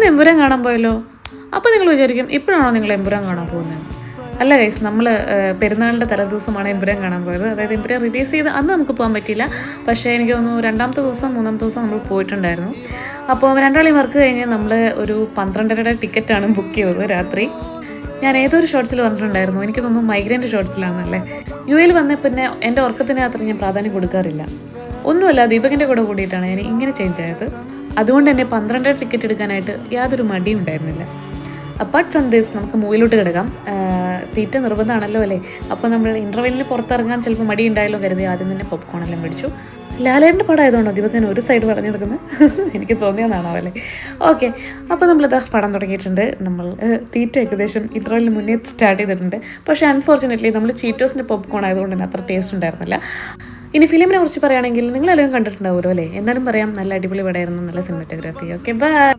ഇന്ന് എമ്പുരാൻ കാണാൻ പോയല്ലോ. അപ്പോൾ നിങ്ങൾ വിചാരിക്കും ഇപ്പോഴാണോ നിങ്ങൾ എമ്പുരാൻ കാണാൻ പോകുന്നത്? അല്ല ഗൈസ്, നമ്മൾ പെരുന്നാളിൻ്റെ തലേദിവസമാണ് എമ്പുരാൻ കാണാൻ പോയത്. അതായത് എമ്പുരാൻ റിലീസ് ചെയ്ത് അന്ന് നമുക്ക് പോകാൻ പറ്റിയില്ല. പക്ഷേ എനിക്ക് തോന്നുന്നു രണ്ടാമത്തെ ദിവസം മൂന്നാമത്തെ ദിവസം നമ്മൾ പോയിട്ടുണ്ടായിരുന്നു. അപ്പോൾ രണ്ടാളി വർക്ക് കഴിഞ്ഞ് നമ്മൾ ഒരു 12:30 ടിക്കറ്റാണ് ബുക്ക് ചെയ്തത് രാത്രി. ഞാൻ ഏതൊരു ഷോർട്സിൽ പറഞ്ഞിട്ടുണ്ടായിരുന്നു, എനിക്ക് തോന്നുന്നു മൈഗ്രൈൻ്റെ ഷോർട്സിലാണല്ലേ. യുഎയിൽ വന്ന പിന്നെ എൻ്റെ ഉറക്കത്തിന് അത്ര ഞാൻ പ്രാധാന്യം കൊടുക്കാറില്ല. ഒന്നുമല്ല, ദീപകിൻ്റെ കൂടെ കൂടിയിട്ടാണ് ഞാൻ ഇങ്ങനെ ചേഞ്ച് ആയത്. അതുകൊണ്ട് തന്നെ 12:30 ടിക്കറ്റ് എടുക്കാനായിട്ട് യാതൊരു മടിയും ഉണ്ടായിരുന്നില്ല. അപ്പാർട്ട് ഫ്രം ദിസ് നമുക്ക് മൂവിലോട്ട് കിടക്കാം. തീറ്റ നിർബന്ധമാണല്ലോ അല്ലേ. അപ്പോൾ നമ്മൾ ഇൻ്റർവെല്ലിന് പുറത്തിറങ്ങാൻ ചിലപ്പോൾ മടി ഉണ്ടായാലോ കരുതി ആദ്യം തന്നെ പോപ്കോണെല്ലാം മേടിച്ചു. ലാലേൻ്റെ പടം ആയതുകൊണ്ടോ ദീപകൻ ഒരു സൈഡ് പറഞ്ഞെടുക്കുന്നത്? എനിക്ക് തോന്നിയതാണോ അല്ലേ. ഓക്കെ, അപ്പോൾ നമ്മളിത് പടം തുടങ്ങിയിട്ടുണ്ട്. നമ്മൾ തീറ്റ ഏകദേശം ഇൻ്റർവെല്ലിന് മുന്നേ സ്റ്റാർട്ട് ചെയ്തിട്ടുണ്ട്. പക്ഷേ അൺഫോർച്ചുനേറ്റ്ലി നമ്മൾ ചീറ്റോസിൻ്റെ പോപ്കോൺ ആയതുകൊണ്ട് തന്നെ അത്ര ടേസ്റ്റ് ഉണ്ടായിരുന്നില്ല. ഇനി ഫിലിമിനെ കുറിച്ച് പറയുകയാണെങ്കിൽ നിങ്ങളെല്ലാം കണ്ടിട്ടുണ്ടാവുമല്ലോ അല്ലേ. എന്നാലും പറയാം, നല്ല അടിപൊളി പടമായിരുന്നു, നല്ല സിനിമാറ്റോഗ്രാഫി. Okay, by.